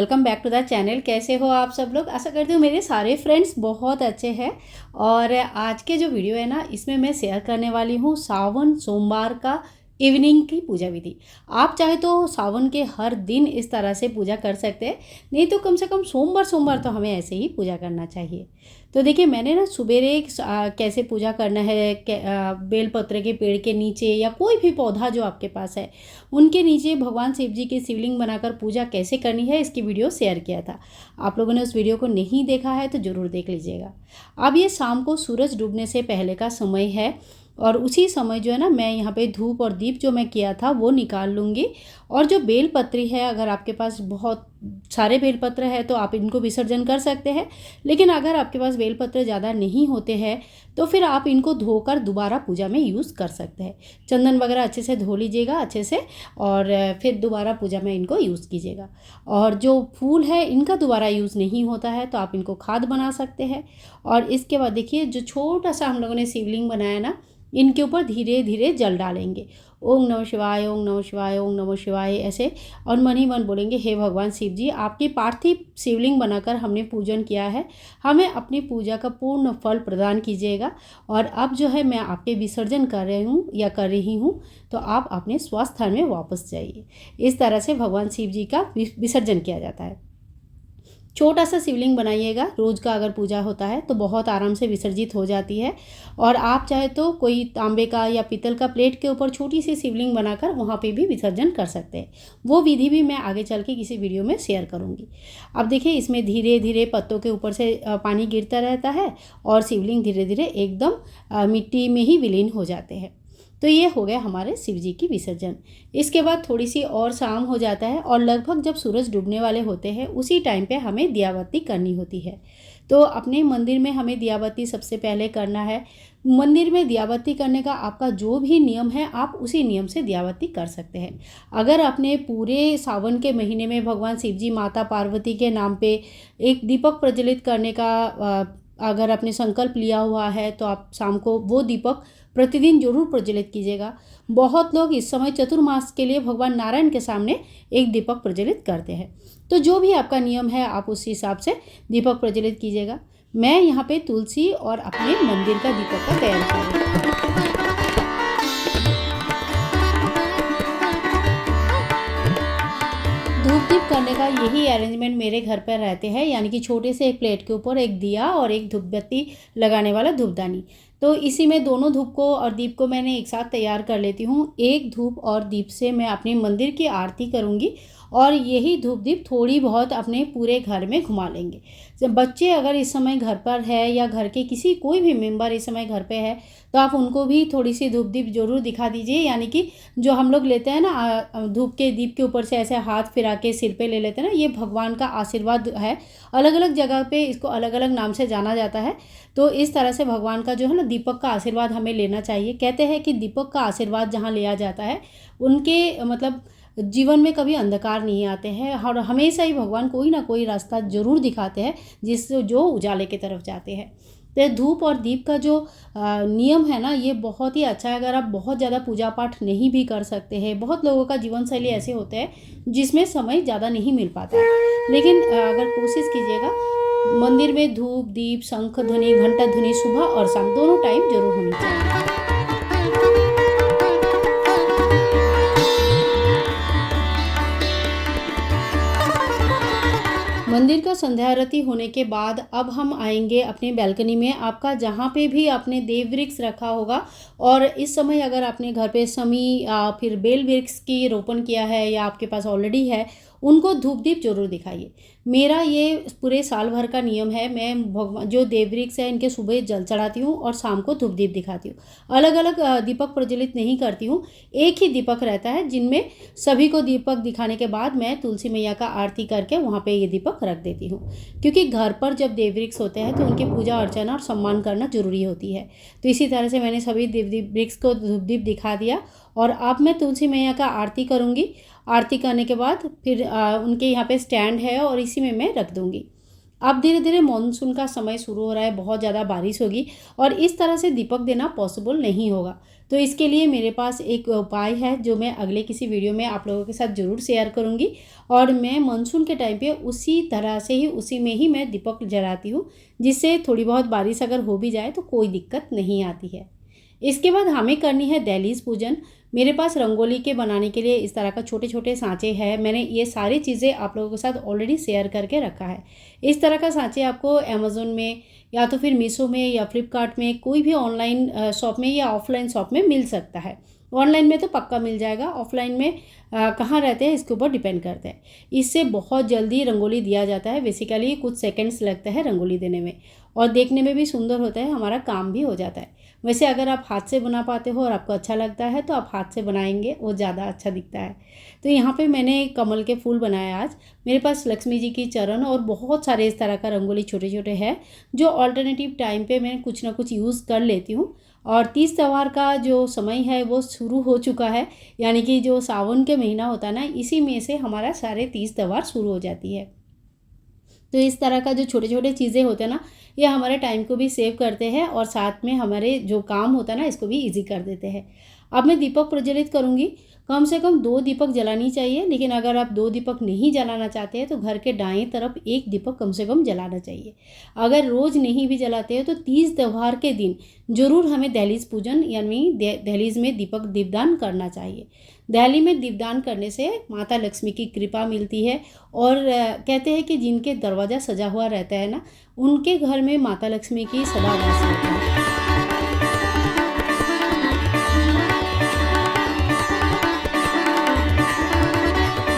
Welcome back to the channel. कैसे हो आप सब लोग? आशा करती हूँ मेरे सारे फ्रेंड्स बहुत अच्छे हैं। और आज के जो वीडियो है ना, इसमें मैं शेयर करने वाली हूँ सावन सोमवार का इवनिंग की पूजा विधि। आप चाहे तो सावन के हर दिन इस तरह से पूजा कर सकते हैं, नहीं तो कम से कम सोमवार सोमवार तो हमें ऐसे ही पूजा करना चाहिए। तो देखिए, मैंने ना सुबेरे कैसे पूजा करना है, बेलपत्र के पेड़ के नीचे या कोई भी पौधा जो आपके पास है उनके नीचे भगवान शिव जी की शिवलिंग बनाकर पूजा कैसे करनी है, इसकी वीडियो शेयर किया था। आप लोगों ने उस वीडियो को नहीं देखा है तो ज़रूर देख लीजिएगा। अब ये शाम को सूरज डूबने से पहले का समय है और उसी समय जो है ना, मैं यहाँ पे धूप और दीप जो मैं किया था वो निकाल लूँगी। और जो बेलपत्री है, अगर आपके पास बहुत सारे बेलपत्र है तो आप इनको विसर्जन कर सकते हैं, लेकिन अगर आपके पास बेलपत्र ज़्यादा नहीं होते हैं तो फिर आप इनको धोकर दोबारा पूजा में यूज़ कर सकते हैं। चंदन वगैरह अच्छे से धो लीजिएगा अच्छे से, और फिर दोबारा पूजा में इनको यूज़ कीजिएगा। और जो फूल है इनका दोबारा यूज़ नहीं होता है तो आप इनको खाद बना सकते हैं। और इसके बाद देखिए, जो छोटा सा हम लोगों ने शिवलिंग बनाया ना, इनके ऊपर धीरे धीरे जल डालेंगे। ओम नमः शिवाय, ओम नमः शिवाय, ओम नमः शिवाय ऐसे, और मन ही मन बोलेंगे, हे भगवान शिव जी, आपकी पार्थिव शिवलिंग बनाकर हमने पूजन किया है, हमें अपनी पूजा का पूर्ण फल प्रदान कीजिएगा। और अब जो है मैं आपके विसर्जन कर रही हूँ या कर रही हूँ, तो आप अपने स्वस्थान में वापस जाइए। इस तरह से भगवान शिव जी का विसर्जन किया जाता है। छोटा सा शिवलिंग बनाइएगा, रोज़ का अगर पूजा होता है तो बहुत आराम से विसर्जित हो जाती है। और आप चाहे तो कोई तांबे का या पीतल का प्लेट के ऊपर छोटी सी शिवलिंग बनाकर वहाँ पे भी विसर्जन कर सकते हैं। वो विधि भी मैं आगे चल के किसी वीडियो में शेयर करूँगी। अब देखिए, इसमें धीरे धीरे पत्तों के ऊपर से पानी गिरता रहता है और शिवलिंग धीरे धीरे एकदम मिट्टी में ही विलीन हो जाते हैं। तो ये हो गया हमारे शिव जी की विसर्जन। इसके बाद थोड़ी सी और शाम हो जाता है और लगभग जब सूरज डूबने वाले होते हैं उसी टाइम पे हमें दियाबत्ती करनी होती है। तो अपने मंदिर में हमें दियाबत्ती सबसे पहले करना है। मंदिर में दियाबत्ती करने का आपका जो भी नियम है, आप उसी नियम से दियाबत्ती कर सकते हैं। अगर अपने पूरे सावन के महीने में भगवान शिव जी माता पार्वती के नाम पे एक दीपक प्रज्वलित करने का अगर आपने संकल्प लिया हुआ है तो आप शाम को वो दीपक प्रतिदिन जरूर प्रज्वलित कीजिएगा। बहुत लोग इस समय चतुर्मास के लिए भगवान नारायण के सामने एक दीपक प्रज्वलित करते हैं। तो जो भी आपका नियम है आप उस हिसाब से दीपक प्रज्वलित कीजिएगा। मैं यहाँ पे तुलसी और अपने मंदिर का दीपक का तैयार कर रही हूँ। धूप दीप करने का यही अरेंजमेंट मेरे घर पर रहते हैं, यानी कि छोटे से एक प्लेट के ऊपर एक दिया और एक धूप बत्ती लगाने वाला धूपदानी। तो इसी में दोनों धूप को और दीप को मैंने एक साथ तैयार कर लेती हूँ। एक धूप और दीप से मैं अपने मंदिर की आरती करूँगी और यही धूप दीप थोड़ी बहुत अपने पूरे घर में घुमा लेंगे। जब बच्चे अगर इस समय घर पर है या घर के किसी कोई भी मेंबर इस समय घर पे है तो आप उनको भी थोड़ी सी धूप दीप जरूर दिखा दीजिए। यानी कि जो हम लोग लेते हैं ना, धूप के दीप के ऊपर से ऐसे हाथ फिरा के सिर पे ले लेते हैं ना, ये भगवान का आशीर्वाद है। अलग अलग जगह पे इसको अलग अलग नाम से जाना जाता है। तो इस तरह से भगवान का जो है ना, दीपक का आशीर्वाद हमें लेना चाहिए। कहते हैं कि दीपक का आशीर्वाद जहाँ लिया जाता है उनके मतलब जीवन में कभी अंधकार नहीं आते हैं और हमेशा ही भगवान कोई ना कोई रास्ता जरूर दिखाते हैं जिससे जो उजाले की तरफ जाते हैं। तो धूप और दीप का जो नियम है ना, ये बहुत ही अच्छा है। अगर आप बहुत ज़्यादा पूजा पाठ नहीं भी कर सकते हैं, बहुत लोगों का जीवन शैली ऐसे होते हैं जिसमें समय ज़्यादा नहीं मिल पाता है, लेकिन अगर कोशिश कीजिएगा मंदिर में धूप दीप शंख ध्वनि घंटा ध्वनि सुबह और शाम दोनों टाइम जरूर होनी चाहिए। मंदिर का संध्या आरती होने के बाद अब हम आएंगे अपने बैल्कनी में। आपका जहाँ पे भी आपने देव वृक्ष रखा होगा, और इस समय अगर आपने घर पे समी या फिर बेल वृक्ष की रोपण किया है या आपके पास ऑलरेडी है, उनको धूप दीप जरूर दिखाइए। मेरा ये पूरे साल भर का नियम है। मैं भगवान जो देव वृक्ष है इनके सुबह जल चढ़ाती हूँ और शाम को धूप दीप दिखाती हूँ। अलग अलग दीपक प्रज्वलित नहीं करती हूँ, एक ही दीपक रहता है जिनमें सभी को दीपक दिखाने के बाद मैं तुलसी मैया का आरती करके वहाँ पे ये दीपक रख देती हूँ। क्योंकि घर पर जब देव वृक्ष होते हैं तो उनकी पूजा अर्चना और सम्मान करना जरूरी होती है। तो इसी तरह से मैंने सभी देव वृक्ष को धूप दीप दिखा दिया और अब मैं तुलसी मैया का आरती करूँगी। आरती करने के बाद फिर उनके यहाँ पे स्टैंड है और इसी में मैं रख दूँगी। अब धीरे धीरे मानसून का समय शुरू हो रहा है, बहुत ज़्यादा बारिश होगी और इस तरह से दीपक देना पॉसिबल नहीं होगा। तो इसके लिए मेरे पास एक उपाय है जो मैं अगले किसी वीडियो में आप लोगों के साथ ज़रूर शेयर करूँगी। और मैं मानसून के टाइम पे उसी तरह से ही उसी में ही मैं दीपक जलाती हूँ, जिससे थोड़ी बहुत बारिश अगर हो भी जाए तो कोई दिक्कत नहीं आती है। इसके बाद हमें करनी है दहलीज पूजन। मेरे पास रंगोली के बनाने के लिए इस तरह का छोटे छोटे सांचे हैं। मैंने ये सारी चीज़ें आप लोगों के साथ ऑलरेडी शेयर करके रखा है। इस तरह का सांचे आपको अमेज़ोन में या तो फिर मीशो में या फ्लिपकार्ट में कोई भी ऑनलाइन शॉप में या ऑफलाइन शॉप में मिल सकता है। ऑनलाइन में तो पक्का मिल जाएगा, ऑफलाइन में कहाँ रहते हैं इसके ऊपर डिपेंड करता है। इससे बहुत जल्दी रंगोली दिया जाता है। बेसिकली कुछ सेकंड्स लगता है रंगोली देने में और देखने में भी सुंदर होता है, हमारा काम भी हो जाता है। वैसे अगर आप हाथ से बना पाते हो और आपको अच्छा लगता है तो आप हाथ से बनाएंगे, वो ज़्यादा अच्छा दिखता है। तो यहाँ पे मैंने कमल के फूल बनाए आज। मेरे पास लक्ष्मी जी की चरण और बहुत सारे इस तरह का रंगोली छोटे छोटे हैं जो ऑल्टरनेटिव टाइम पे मैं कुछ ना कुछ यूज़ कर लेती हूँ। और तीज त्यौहार का जो समय है वो शुरू हो चुका है, यानी कि जो सावन के महीना होता है ना, इसी में से हमारा सारे तीज त्यौहार शुरू हो जाती है। तो इस तरह का जो छोटे छोटे चीज़ें होते हैं ना, ये हमारे टाइम को भी सेव करते हैं और साथ में हमारे जो काम होता है ना, इसको भी इजी कर देते हैं। अब मैं दीपक प्रज्वलित करूँगी। कम से कम 2 दीपक जलानी चाहिए, लेकिन अगर आप 2 दीपक नहीं जलाना चाहते हैं तो घर के दाएं तरफ 1 दीपक कम से कम जलाना चाहिए। अगर रोज़ नहीं भी जलाते हैं तो तीज त्यौहार के दिन ज़रूर हमें दहलीज पूजन यानी दहलीज में दीपक दीपदान करना चाहिए। दहली में दीपदान करने से माता लक्ष्मी की कृपा मिलती है और कहते हैं कि जिनके दरवाज़ा सजा हुआ रहता है ना, उनके घर में माता लक्ष्मी की सदा वास रहती है।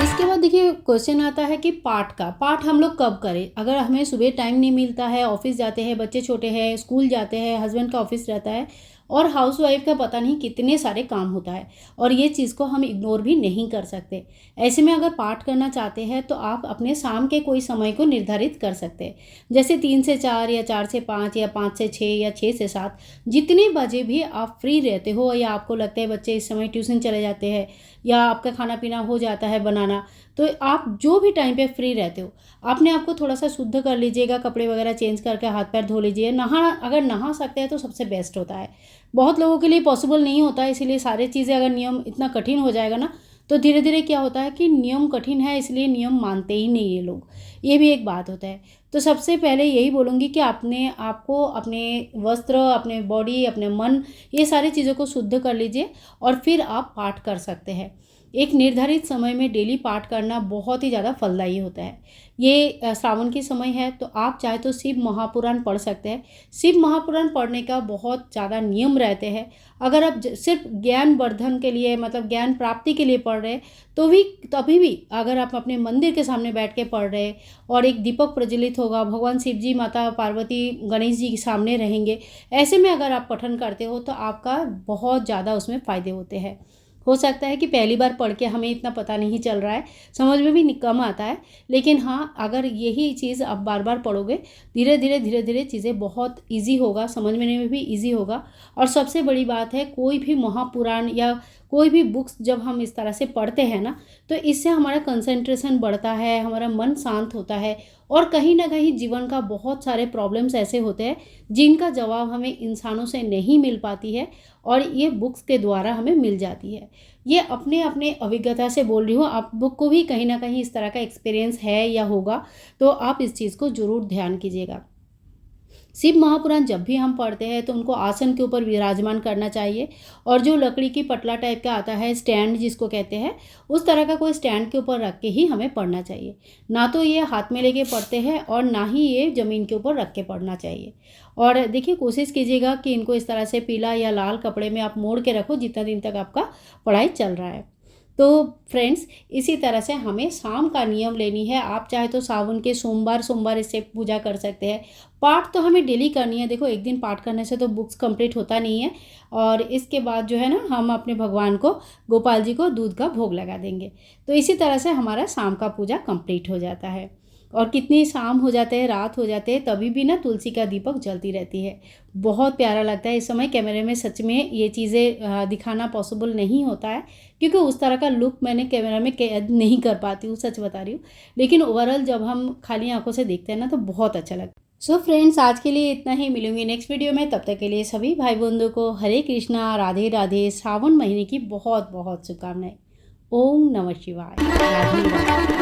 इसके बाद देखिए क्वेश्चन आता है कि पाठ हम लोग कब करें। अगर हमें सुबह टाइम नहीं मिलता है, ऑफिस जाते हैं, बच्चे छोटे हैं, स्कूल जाते हैं, हस्बैंड का ऑफिस रहता है और हाउसवाइफ का पता नहीं कितने सारे काम होता है और ये चीज़ को हम इग्नोर भी नहीं कर सकते। ऐसे में अगर पाठ करना चाहते हैं तो आप अपने शाम के कोई समय को निर्धारित कर सकते हैं, जैसे 3 से 4 या 4 से 5 या 5 से 6 या 6 से 7, जितने बजे भी आप फ्री रहते हो या आपको लगता है बच्चे इस समय ट्यूशन चले जाते हैं या आपका खाना पीना हो जाता है बनाना, तो आप जो भी टाइम पे फ्री रहते हो अपने आप को थोड़ा सा शुद्ध कर लीजिएगा, कपड़े वगैरह चेंज करके हाथ पैर धो लीजिए। अगर नहा सकते हैं तो सबसे बेस्ट होता है। बहुत लोगों के लिए पॉसिबल नहीं होता है, इसीलिए सारी चीज़ें अगर नियम इतना कठिन हो जाएगा ना, तो धीरे धीरे क्या होता है कि नियम कठिन है इसलिए नियम मानते ही नहीं ये लोग। ये भी एक बात होता है। तो सबसे पहले यही बोलूँगी कि अपने आप को, अपने वस्त्र, अपने बॉडी, अपने मन, ये सारी चीज़ों को शुद्ध कर लीजिए और फिर आप पाठ कर सकते हैं। एक निर्धारित समय में डेली पाठ करना बहुत ही ज़्यादा फलदायी होता है। ये श्रावण की समय है तो आप चाहे तो शिव महापुराण पढ़ सकते हैं। शिव महापुराण पढ़ने का बहुत ज़्यादा नियम रहते हैं। अगर आप सिर्फ ज्ञान वर्धन के लिए, मतलब ज्ञान प्राप्ति के लिए पढ़ रहे हैं तो भी, तभी भी अगर आप अपने मंदिर के सामने बैठ के पढ़ रहे हैं और एक दीपक प्रज्वलित होगा, भगवान शिव जी, माता पार्वती, गणेश जी के सामने रहेंगे, ऐसे में अगर आप पठन करते हो तो आपका बहुत ज़्यादा उसमें फ़ायदे होते हैं। हो सकता है कि पहली बार पढ़ के हमें इतना पता नहीं चल रहा है, समझ में भी कम आता है, लेकिन हाँ, अगर यही चीज़ आप बार बार पढ़ोगे, धीरे धीरे चीज़ें बहुत इजी होगा, समझने में भी इजी होगा। और सबसे बड़ी बात है, कोई भी महापुराण या कोई भी बुक्स जब हम इस तरह से पढ़ते हैं ना, तो इससे हमारा कंसंट्रेशन बढ़ता है, हमारा मन शांत होता है और कहीं ना कहीं जीवन का बहुत सारे प्रॉब्लम्स ऐसे होते हैं जिनका जवाब हमें इंसानों से नहीं मिल पाती है और ये बुक्स के द्वारा हमें मिल जाती है। ये अपने अपने अभिज्ञता से बोल रही हूँ, आप बुक को भी कहीं ना कहीं इस तरह का एक्सपीरियंस है या होगा, तो आप इस चीज़ को ज़रूर ध्यान कीजिएगा। शिव महापुराण जब भी हम पढ़ते हैं तो उनको आसन के ऊपर विराजमान करना चाहिए और जो लकड़ी की पटला टाइप का आता है, स्टैंड जिसको कहते हैं, उस तरह का कोई स्टैंड के ऊपर रख के ही हमें पढ़ना चाहिए। ना तो ये हाथ में लेके पढ़ते हैं और ना ही ये ज़मीन के ऊपर रख के पढ़ना चाहिए। और देखिए, कोशिश कीजिएगा कि इनको इस तरह से पीला या लाल कपड़े में आप मोड़ के रखो जितना दिन तक आपका पढ़ाई चल रहा है। तो फ्रेंड्स, इसी तरह से हमें शाम का नियम लेनी है। आप चाहे तो सावन के सोमवार इससे पूजा कर सकते हैं। पाठ तो हमें डेली करनी है। देखो, एक दिन पाठ करने से तो बुक्स कंप्लीट होता नहीं है और इसके बाद जो है ना, हम अपने भगवान को, गोपाल जी को दूध का भोग लगा देंगे। तो इसी तरह से हमारा शाम का पूजा कंप्लीट हो जाता है। और कितनी शाम हो जाते हैं, रात हो जाते हैं, तभी भी ना तुलसी का दीपक जलती रहती है। बहुत प्यारा लगता है। इस समय कैमरे में सच में ये चीज़ें दिखाना पॉसिबल नहीं होता है, क्योंकि उस तरह का लुक मैंने कैमरा में कैद नहीं कर पाती हूँ, सच बता रही हूँ। लेकिन ओवरऑल जब हम खाली आंखों से देखते हैं ना तो बहुत अच्छा लगता है। सो फ्रेंड्स, आज के लिए इतना ही। मिलूंगी नेक्स्ट वीडियो में। तब तक के लिए सभी भाई बंधुओं को हरे कृष्णा, राधे राधे। श्रावण महीने की बहुत बहुत शुभकामनाएं। ओम नमः शिवाय। राधे राधे।